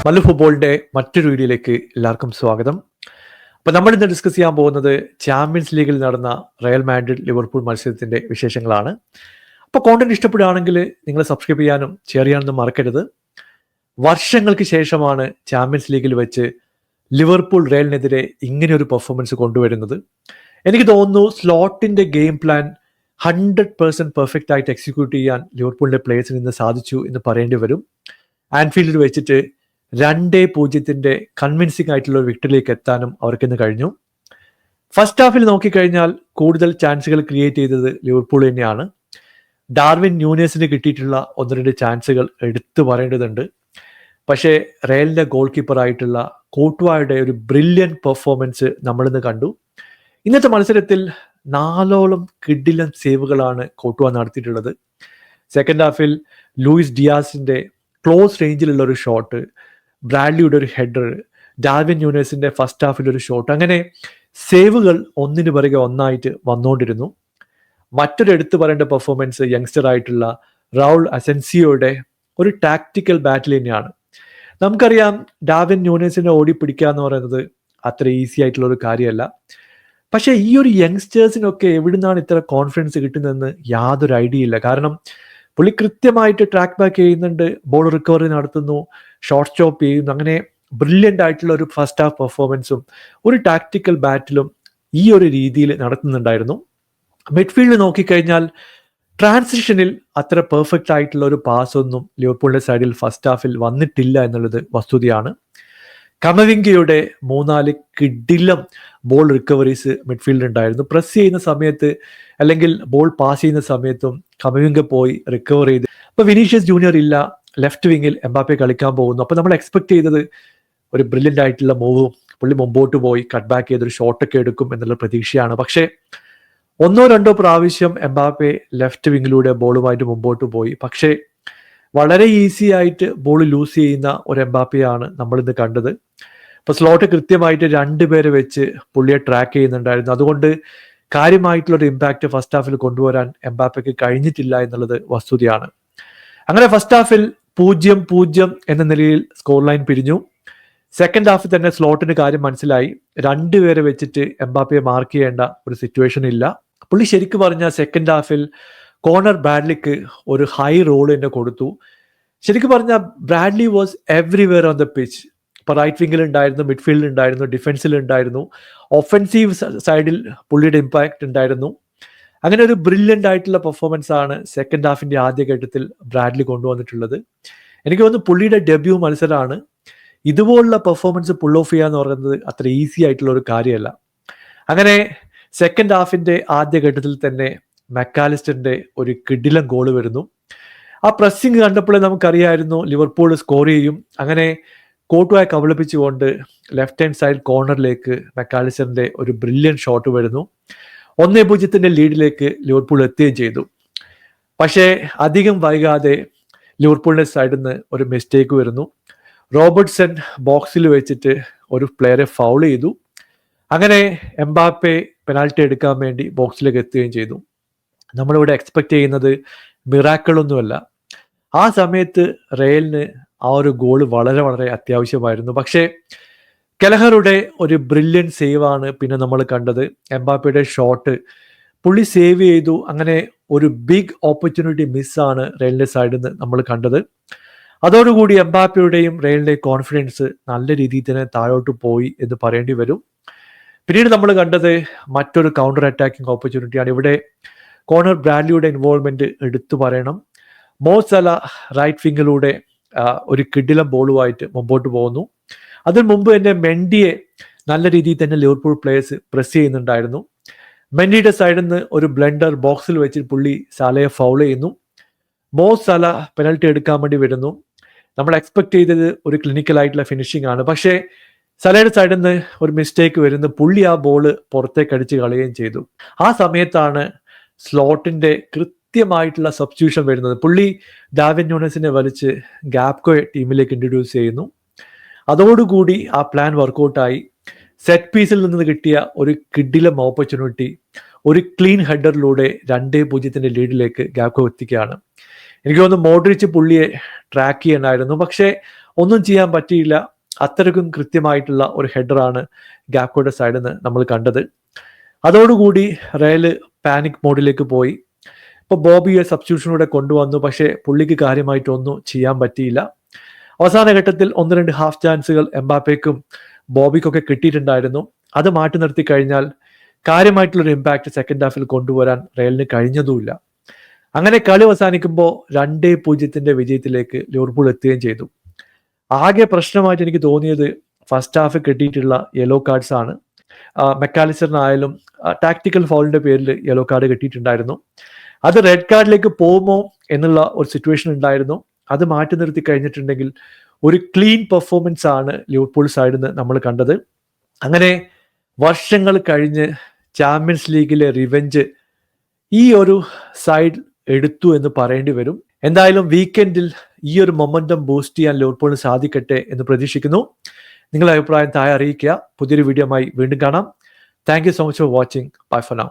നല്ല ഫുട്ബോളിന്റെ മറ്റൊരു വീഡിയോയിലേക്ക് എല്ലാവർക്കും സ്വാഗതം. അപ്പോൾ നമ്മൾ ഇന്ന് ഡിസ്കസ് ചെയ്യാൻ പോകുന്നത് ചാമ്പ്യൻസ് ലീഗിൽ നടന്ന റയൽ മാഡ്രിഡ് ലിവർപൂൾ മത്സരത്തിന്റെ വിശേഷങ്ങളാണ്. അപ്പോൾ കോണ്ടന്റ് ഇഷ്ടപ്പെടുകയാണെങ്കിൽ നിങ്ങൾ സബ്സ്ക്രൈബ് ചെയ്യാനും ഷെയർ ചെയ്യാനൊന്നും മറക്കരുത്. വർഷങ്ങൾക്ക് ശേഷമാണ് ചാമ്പ്യൻസ് ലീഗിൽ വെച്ച് ലിവർപൂൾ റയലിനെതിരെ ഇങ്ങനെയൊരു പെർഫോമൻസ് കൊണ്ടുവരുന്നത്. എനിക്ക് തോന്നുന്നു സ്ലോട്ടിന്റെ ഗെയിം പ്ലാൻ 100% പെർഫെക്റ്റ് ആയിട്ട് എക്സിക്യൂട്ട് ചെയ്യാൻ ലിവർപൂളിന്റെ പ്ലേയേഴ്സിന് ഇന്ന് സാധിച്ചു എന്ന് പറയേണ്ടി വരും. ആൻഫീൽഡിൽ വെച്ചിട്ട് 2-0 കൺവിൻസിംഗ് ആയിട്ടുള്ള ഒരു വിക്ടറിയിലേക്ക് എത്താനും അവർക്കിന്ന് കഴിഞ്ഞു. ഫസ്റ്റ് ഹാഫിൽ നോക്കിക്കഴിഞ്ഞാൽ കൂടുതൽ ചാൻസുകൾ ക്രിയേറ്റ് ചെയ്തത് ലിവർപൂൾ തന്നെയാണ്. ഡാർവിൻ ന്യൂനേസിന് കിട്ടിയിട്ടുള്ള 1-2 ചാൻസുകൾ എടുത്തു പറയേണ്ടതുണ്ട്. പക്ഷേ റയലിന്റെ ഗോൾ കീപ്പറായിട്ടുള്ള കോട്വായുടെ ഒരു ബ്രില്യൻ പെർഫോമൻസ് നമ്മളിന്ന് കണ്ടു. ഇന്നത്തെ മത്സരത്തിൽ 4 കിഡിലൻ സേവുകളാണ് കോട്വ നടത്തിയിട്ടുള്ളത്. സെക്കൻഡ് ഹാഫിൽ ലൂയിസ് ഡിയാസിന്റെ ക്ലോസ് റേഞ്ചിലുള്ള ഒരു ഷോട്ട്, ബ്രാഡ്ലിയുടെ ഒരു ഹെഡർ, ഡാർവിൻ ന്യൂനേസിന്റെ ഫസ്റ്റ് ഹാഫിൽ ഒരു ഷോട്ട്, അങ്ങനെ സേവുകൾ ഒന്നിനു പിറകെ ഒന്നായിട്ട് വന്നുകൊണ്ടിരുന്നു. മറ്റൊരു എടുത്തു പറയേണ്ട പെർഫോമൻസ് യങ്സ്റ്റർ ആയിട്ടുള്ള റൗൾ അസെൻസിയോയുടെ ഒരു ടാക്ടിക്കൽ ബാറ്റിൽ തന്നെയാണ്. നമുക്കറിയാം ഡാർവിൻ ന്യൂനേസിനെ ഓടി പിടിക്കുക എന്ന് പറയുന്നത് അത്ര ഈസി ആയിട്ടുള്ള ഒരു കാര്യമല്ല. പക്ഷേ ഈ ഒരു യങ്സ്റ്റേഴ്സിനൊക്കെ എവിടുന്നാണ് ഇത്ര കോൺഫിഡൻസ് കിട്ടുന്നതെന്ന് യാതൊരു ഐഡിയ ഇല്ല. കാരണം പുള്ളി കൃത്യമായിട്ട് ട്രാക്ക് ബാക്ക് ചെയ്യുന്നുണ്ട്, ബോൾ റിക്കവറി നടത്തുന്നു, ഷോർട്ട് സ്റ്റോപ്പ് ചെയ്യുന്നു. അങ്ങനെ ബ്രില്യൻ്റ് ആയിട്ടുള്ള ഒരു ഫസ്റ്റ് ഹാഫ് പെർഫോമൻസും ഒരു ടാക്ടിക്കൽ ബാറ്റിലും ഈ ഒരു രീതിയിൽ നടത്തുന്നുണ്ടായിരുന്നു. മിഡ്ഫീൽഡ് നോക്കിക്കഴിഞ്ഞാൽ ട്രാൻസിഷനിൽ അത്ര പെർഫെക്റ്റ് ആയിട്ടുള്ള ഒരു പാസ് ഒന്നും ലിവർപൂളിന്റെ സൈഡിൽ ഫസ്റ്റ് ഹാഫിൽ വന്നിട്ടില്ല എന്നുള്ളത് വസ്തുതയാണ്. കമവിംഗയുടെ 3-4 കിഡിലം ബോൾ റിക്കവറീസ് മിഡ്ഫീൽഡ് ഉണ്ടായിരുന്നു. പ്രസ് ചെയ്യുന്ന സമയത്ത് അല്ലെങ്കിൽ ബോൾ പാസ് ചെയ്യുന്ന സമയത്തും കമവിംഗ പോയി റിക്കവർ ചെയ്ത്. അപ്പൊ വിനീഷ്യസ് ജൂനിയർ ഇല്ല, ലെഫ്റ്റ് വിങ്ങിൽ എംബാപ്പെ കളിക്കാൻ പോകുന്നു. അപ്പൊ നമ്മൾ എക്സ്പെക്ട് ചെയ്തത് ഒരു ബ്രില്യൻ്റ് ആയിട്ടുള്ള മൂവും, പുള്ളി മുമ്പോട്ട് പോയി കട്ട് ബാക്ക് ചെയ്തൊരു ഷോട്ടൊക്കെ എടുക്കും എന്നുള്ള പ്രതീക്ഷയാണ്. പക്ഷേ 1-2 പ്രാവശ്യം എംബാപ്പെ ലെഫ്റ്റ് വിങ്ങിലൂടെ ബോളുമായിട്ട് മുമ്പോട്ട് പോയി. പക്ഷേ വളരെ ഈസി ആയിട്ട് ബോൾ ലൂസ് ചെയ്യുന്ന ഒരു എംബാപ്പയാണ് നമ്മളിന്ന് കണ്ടത്. ഇപ്പൊ സ്ലോട്ട് കൃത്യമായിട്ട് 2 പേരെ വെച്ച് പുള്ളിയെ ട്രാക്ക് ചെയ്യുന്നുണ്ടായിരുന്നു. അതുകൊണ്ട് കാര്യമായിട്ടുള്ളൊരു ഇമ്പാക്ട് ഫസ്റ്റ് ഹാഫിൽ കൊണ്ടുവരാൻ എംബാപ്പയ്ക്ക് കഴിഞ്ഞിട്ടില്ല എന്നുള്ളത് വസ്തുതയാണ്. അങ്ങനെ ഫസ്റ്റ് ഹാഫിൽ 0-0 എന്ന നിലയിൽ സ്കോർ ലൈൻ പിരിഞ്ഞു. സെക്കൻഡ് ഹാഫിൽ തന്നെ സ്ലോട്ടിന് കാര്യം മനസ്സിലായി. 2 പേരെ വെച്ചിട്ട് എംബാപ്പയെ മാർക്ക് ചെയ്യേണ്ട ഒരു സിറ്റുവേഷൻ ഇല്ല. പുള്ളി ശരിക്കും പറഞ്ഞാൽ സെക്കൻഡ് ഹാഫിൽ കോർണർ ബ്രാഡ്ലിക്ക് ഒരു ഹൈ റോൾ തന്നെ കൊടുത്തു. ശരിക്കും പറഞ്ഞാൽ Bradley was everywhere on the pitch. ഇപ്പൊ റൈറ്റ് വിംഗിൽ ഉണ്ടായിരുന്നു, മിഡ്ഫീൽഡിൽ ഉണ്ടായിരുന്നു, ഡിഫൻസിൽ ഉണ്ടായിരുന്നു, ഒഫൻസീവ് സൈഡിൽ പുള്ളിയുടെ ഇമ്പാക്ട് ഉണ്ടായിരുന്നു. അങ്ങനെ ഒരു ബ്രില്യൻ്റ് ആയിട്ടുള്ള പെർഫോമൻസ് ആണ് സെക്കൻഡ് ഹാഫിന്റെ ആദ്യഘട്ടത്തിൽ ബ്രാഡ്ലി കൊണ്ടുവന്നിട്ടുള്ളത്. എനിക്ക് തോന്നുന്നു പുള്ളിയുടെ ഡെബ്യൂ മത്സരമാണ്. ഇതുപോലുള്ള പെർഫോമൻസ് പുൾ ഓഫ് ചെയ്യുക എന്ന് പറയുന്നത് അത്ര ഈസി ആയിട്ടുള്ള ഒരു കാര്യമല്ല. അങ്ങനെ സെക്കൻഡ് ഹാഫിന്റെ ആദ്യഘട്ടത്തിൽ തന്നെ മെക്കാലിസ്റ്ററിന്റെ ഒരു കിടിലൻ ഗോള് വരുന്നു. ആ പ്രസ്സിങ് കണ്ടപ്പോഴേ നമുക്കറിയായിരുന്നു ലിവർപൂൾ സ്കോർ ചെയ്യും. അങ്ങനെ കോട്വായെ കബളിപ്പിച്ചുകൊണ്ട് ലെഫ്റ്റ് ഹാൻഡ് സൈഡ് കോർണറിലേക്ക് മെക്കാലിസ്റ്ററിന്റെ ഒരു ബ്രില്യൻ ഷോട്ട് വരുന്നു. 1-0 ലീഡിലേക്ക് ലിവർപൂൾ എത്തുകയും ചെയ്തു. പക്ഷേ അധികം വൈകാതെ ലിവർപൂളിന്റെ സൈഡിൽ നിന്ന് ഒരു മിസ്റ്റേക്ക് വരുന്നു. റോബർട്ട്സൺ ബോക്സിൽ വെച്ചിട്ട് ഒരു പ്ലെയറെ ഫൗൾ ചെയ്തു. അങ്ങനെ എംബാപ്പെ പെനാൽറ്റി എടുക്കാൻ വേണ്ടി ബോക്സിലേക്ക് എത്തുകയും ചെയ്തു. നമ്മളിവിടെ എക്സ്പെക്ട് ചെയ്യുന്നത് മിറാക്കിളൊന്നുമല്ല. ആ സമയത്ത് റയലിന് ആ ഒരു ഗോള് വളരെ വളരെ അത്യാവശ്യമായിരുന്നു. പക്ഷേ കെലഹറുടെ ഒരു ബ്രില്യൻ സേവാണ് പിന്നെ നമ്മൾ കണ്ടത്. എംബാപ്പയുടെ ഷോട്ട് പുള്ളി സേവ് ചെയ്തു. അങ്ങനെ ഒരു ബിഗ് ഓപ്പർച്യൂണിറ്റി മിസ്സാണ് റയലിന്റെ സൈഡിൽ നിന്ന് നമ്മൾ കണ്ടത്. അതോടുകൂടി എംബാപ്പയുടെയും റയലിന്റെയും കോൺഫിഡൻസ് നല്ല രീതിയിൽ തന്നെ താഴോട്ട് പോയി എന്ന് പറയേണ്ടി വരും. പിന്നീട് നമ്മൾ കണ്ടത് മറ്റൊരു കൗണ്ടർ അറ്റാക്കിംഗ് ഓപ്പർച്യൂണിറ്റിയാണ്. ഇവിടെ കോർണർ ബ്രാഡ്ലിയുടെ ഇൻവോൾവ്മെന്റ് എടുത്തു പറയണം. മോ സല റൈറ്റ് വിങ്ങിലൂടെ ഒരു കിടിലം ബോളുമായിട്ട് മുമ്പോട്ട് പോകുന്നു. അതിന് മുമ്പ് തന്നെ മെൻഡിയെ നല്ല രീതിയിൽ തന്നെ ലിവർപൂൾ പ്ലേയേഴ്സ് പ്രസ് ചെയ്യുന്നുണ്ടായിരുന്നു. മെൻഡിയുടെ സൈഡിൽ നിന്ന് ഒരു ബ്ലണ്ടർ ബോക്സിൽ വെച്ച് പുള്ളി സാലയെ ഫൗൾ ചെയ്യുന്നു. മോ സല പെനൽറ്റി എടുക്കാൻ വേണ്ടി വരുന്നു. നമ്മൾ എക്സ്പെക്ട് ചെയ്തത് ഒരു ക്ലിനിക്കൽ ആയിട്ടുള്ള ഫിനിഷിംഗ് ആണ്. പക്ഷേ സലയുടെ സൈഡിൽ നിന്ന് ഒരു മിസ്റ്റേക്ക് വരുന്നു. പുള്ളി ആ ബോള് പുറത്തേക്ക് അടിച്ച് കളയുകയും ചെയ്തു. ആ സമയത്താണ് സ്ലോട്ടിന്റെ കൃത്യമായിട്ടുള്ള സബ്സ്റ്റിറ്റ്യൂഷൻ വരുന്നത്. പുള്ളി ഡാർവിൻ ന്യൂനസിനെ വലിച്ച് ഗാപ്കോ ടീമിലേക്ക് ഇൻട്രൊഡ്യൂസ് ചെയ്യുന്നു. അതോടുകൂടി ആ പ്ലാൻ വർക്കൗട്ടായി. സെറ്റ് പീസിൽ നിന്ന് കിട്ടിയ ഒരു കിഡിലം ഓപ്പർച്യൂണിറ്റി ഒരു ക്ലീൻ ഹെഡറിലൂടെ 2-0 ലീഡിലേക്ക് ഗാപ്കോ എത്തിക്കുകയാണ്. എനിക്ക് തോന്നുന്നു മോഡ്രിച്ച് പുള്ളിയെ ട്രാക്ക് ചെയ്യണമായിരുന്നു. പക്ഷേ ഒന്നും ചെയ്യാൻ പറ്റിയില്ല. അത്രയ്ക്കും കൃത്യമായിട്ടുള്ള ഒരു ഹെഡറാണ് ഗാക്കോയുടെ സൈഡിൽ നിന്ന് നമ്മൾ കണ്ടത്. അതോടുകൂടി റയൽ പാനിക് മോഡിലേക്ക് പോയി. ഇപ്പോൾ ബോബിയെ സബ്സ്റ്റിറ്റ്യൂഷനിലൂടെ കൊണ്ടുവന്നു, പക്ഷേ പുള്ളിക്ക് കാര്യമായിട്ടൊന്നും ചെയ്യാൻ പറ്റിയില്ല. അവസാന ഘട്ടത്തിൽ 1-2 ഹാഫ് ചാൻസുകൾ എംബാപ്പയ്ക്കും ബോബിക്കൊക്കെ കിട്ടിയിട്ടുണ്ടായിരുന്നു. അത് മാറ്റി നിർത്തി കഴിഞ്ഞാൽ കാര്യമായിട്ടുള്ളൊരു ഇമ്പാക്റ്റ് സെക്കൻഡ് ഹാഫിൽ കൊണ്ടുവരാൻ റയലിന് കഴിഞ്ഞതുമില്ല. അങ്ങനെ കളി അവസാനിക്കുമ്പോൾ 2-0 വിജയത്തിലേക്ക് ലിവർപൂൾ എത്തുകയും ചെയ്തു. ആകെ പ്രശ്നമായിട്ട് എനിക്ക് തോന്നിയത് ഫസ്റ്റ് ഹാഫ് കിട്ടിയിട്ടുള്ള യെല്ലോ കാർഡ്സ് ആണ്. മെക്കാലിസ്റ്ററിനായാലും ടാക്ടിക്കൽ ഫൗളിന്റെ പേരിൽ യെല്ലോ കാർഡ് കിട്ടിയിട്ടുണ്ടായിരുന്നു. അത് റെഡ് കാർഡിലേക്ക് പോകുമോ എന്നുള്ള ഒരു സിറ്റുവേഷൻ ഉണ്ടായിരുന്നു. അത് മാറ്റി നിർത്തി കഴിഞ്ഞിട്ടുണ്ടെങ്കിൽ ഒരു ക്ലീൻ പെർഫോമൻസ് ആണ് ലിവർപൂൾ സൈഡിൽ നിന്ന് നമ്മൾ കണ്ടത്. അങ്ങനെ വർഷങ്ങൾ കഴിഞ്ഞ് ചാമ്പ്യൻസ് ലീഗിലെ റിവെഞ്ച് ഈ ഒരു സൈഡ് എടുത്തു എന്ന് പറയേണ്ടി വരും. എന്തായാലും വീക്കെൻഡിൽ ഈ ഒരു മൊമെന്റം ബൂസ്റ്റ് ചെയ്യാൻ ലിവർപൂളിന് സാധിക്കട്ടെ എന്ന് പ്രതീക്ഷിക്കുന്നു. നിങ്ങളുടെ അഭിപ്രായം താഴെ അറിയിക്കുക. പുതിയൊരു വീഡിയോയുമായി വീണ്ടും കാണാം. Thank you so much for watching. Bye for now.